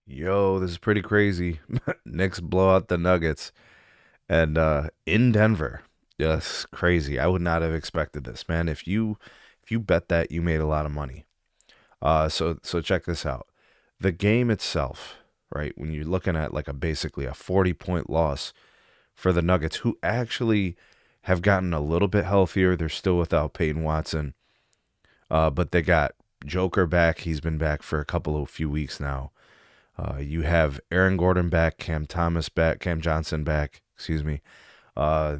Yo, this is pretty crazy. Knicks blow out the Nuggets and in Denver. Yes, crazy. I would not have expected this, man. If you bet that, you made a lot of money. So check this out. The game itself, right? When you're looking at like a basically a 40-point loss for the Nuggets, who actually have gotten a little bit healthier. They're still without Peyton Watson, but they got Joker back. He's been back for a couple of few weeks now. You have Aaron Gordon back, Cam Thomas back, Cam Johnson back, excuse me. Uh,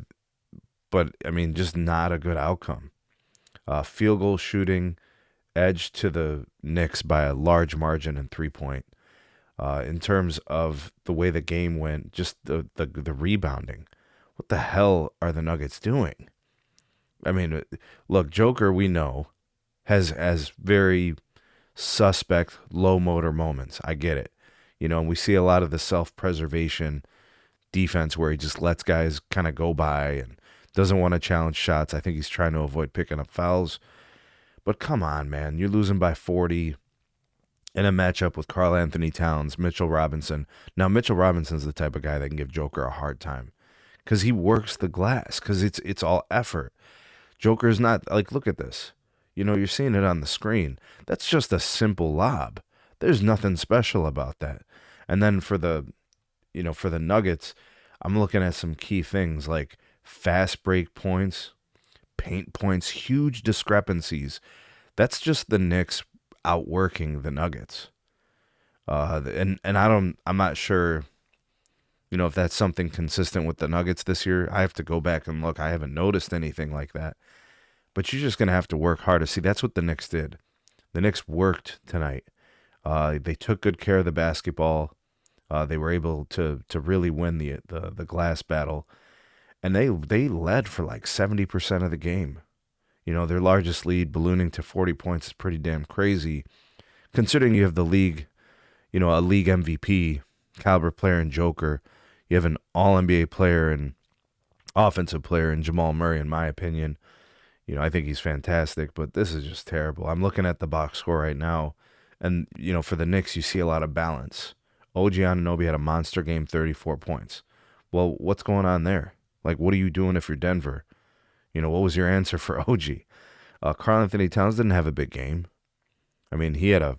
but I mean, just not a good outcome. Field goal shooting edge to the Knicks by a large margin in 3 point. In terms of the way the game went, just the rebounding. What the hell are the Nuggets doing? I mean, look, Joker, we know, has very suspect low motor moments. I get it. And we see a lot of the self-preservation defense where he just lets guys kind of go by and doesn't want to challenge shots. I think he's trying to avoid picking up fouls. But come on, man. You're losing by 40 in a matchup with Karl Anthony Towns, Mitchell Robinson. Now, Mitchell Robinson's the type of guy that can give Joker a hard time because he works the glass because it's all effort. Joker's not like, look at this. You're seeing it on the screen. That's just a simple lob. There's nothing special about that. And then for the Nuggets, I'm looking at some key things like fast break points, paint points, huge discrepancies. That's just the Knicks outworking the Nuggets. And I'm not sure, if that's something consistent with the Nuggets this year. I have to go back and look. I haven't noticed anything like that. But you're just gonna have to work harder. See, that's what the Knicks did. The Knicks worked tonight. They took good care of the basketball. They were able to really win the glass battle, and they led for like 70% of the game. Their largest lead ballooning to 40 points is pretty damn crazy, considering you have the league, a league MVP caliber player in Joker. You have an All NBA player and offensive player in Jamal Murray, in my opinion. I think he's fantastic, but this is just terrible. I'm looking at the box score right now, and for the Knicks, you see a lot of balance. OG Anunoby had a monster game, 34 points. Well, what's going on there? Like, what are you doing if you're Denver? What was your answer for OG? Karl Anthony Towns didn't have a big game. I mean, he had a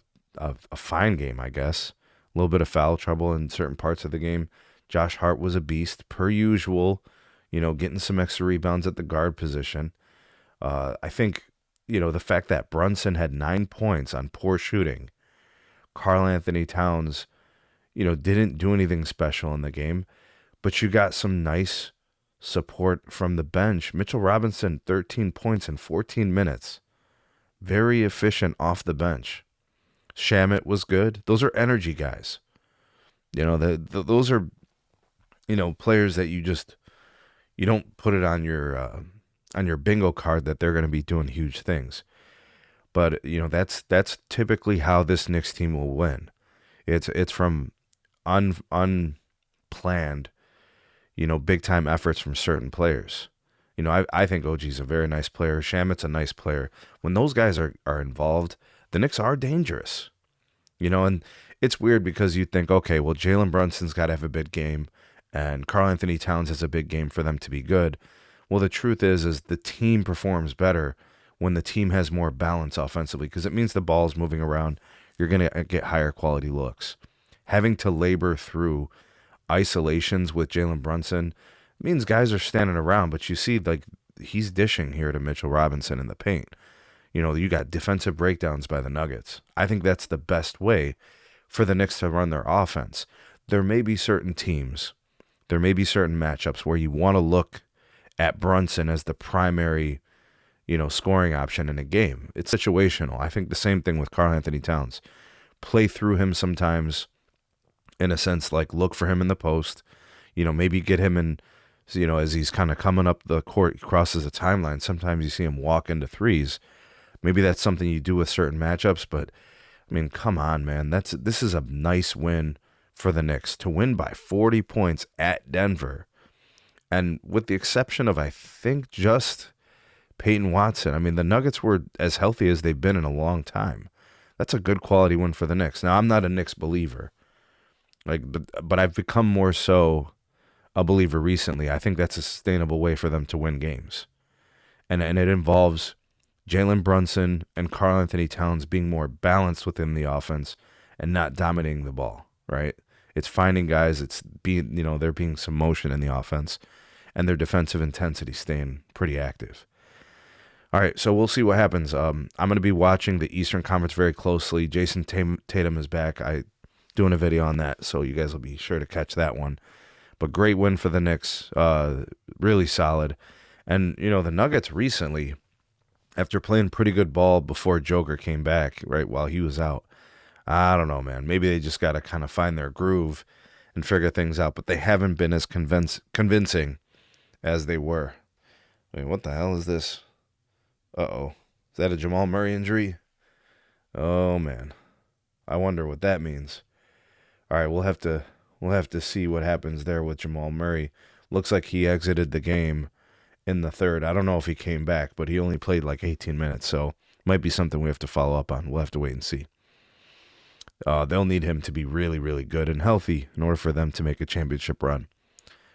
fine game, I guess. A little bit of foul trouble in certain parts of the game. Josh Hart was a beast, per usual, getting some extra rebounds at the guard position. I think, the fact that Brunson had 9 points on poor shooting, Karl Anthony Towns, didn't do anything special in the game, but you got some nice support from the bench. Mitchell Robinson, 13 points in 14 minutes. Very efficient off the bench. Shamit was good. Those are energy guys. Those are, players that you don't put it on your bingo card that they're going to be doing huge things. But that's typically how this Knicks team will win. It's from unplanned, big time efforts from certain players. I think OG's a very nice player. Shamit's a nice player. When those guys are involved, the Knicks are dangerous. And it's weird because you think, okay, well, Jalen Brunson's got to have a big game, and Karl Anthony Towns has a big game for them to be good. Well, the truth is the team performs better when the team has more balance offensively because it means the ball's moving around. You're going to get higher quality looks. Having to labor through isolations with Jalen Brunson means guys are standing around, but you see, like, he's dishing here to Mitchell Robinson in the paint. You got defensive breakdowns by the Nuggets. I think that's the best way for the Knicks to run their offense. There may be certain teams, there may be certain matchups where you want to look at Brunson as the primary, scoring option in a game. It's situational. I think the same thing with Karl Anthony Towns. Play through him sometimes, in a sense, like look for him in the post, maybe get him in, as he's kind of coming up the court, he crosses the timeline. Sometimes you see him walk into threes. Maybe that's something you do with certain matchups, but I mean, come on, man. This is a nice win for the Knicks to win by 40 points at Denver. And with the exception of, I think, just Peyton Watson, I mean, the Nuggets were as healthy as they've been in a long time. That's a good quality win for the Knicks. Now, I'm not a Knicks believer. But I've become more so a believer recently. I think that's a sustainable way for them to win games. And it involves Jalen Brunson and Karl Anthony Towns being more balanced within the offense and not dominating the ball, right? It's finding guys, it's being, there being some motion in the offense and their defensive intensity staying pretty active. All right, so we'll see what happens. I'm going to be watching the Eastern Conference very closely. Jason Tatum is back. I doing a video on that, so you guys will be sure to catch that one. But great win for the Knicks, really solid. And, the Nuggets recently, after playing pretty good ball before Joker came back, right, while he was out, I don't know, man. Maybe they just got to kind of find their groove and figure things out. But they haven't been as convincing as they were. I mean, what the hell is this? Uh-oh. Is that a Jamal Murray injury? Oh, man. I wonder what that means. All right, we'll have to see what happens there with Jamal Murray. Looks like he exited the game in the third. I don't know if he came back, but he only played like 18 minutes, so might be something we have to follow up on. We'll have to wait and see. They'll need him to be really, really good and healthy in order for them to make a championship run.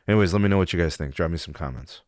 Anyways, let me know what you guys think. Drop me some comments.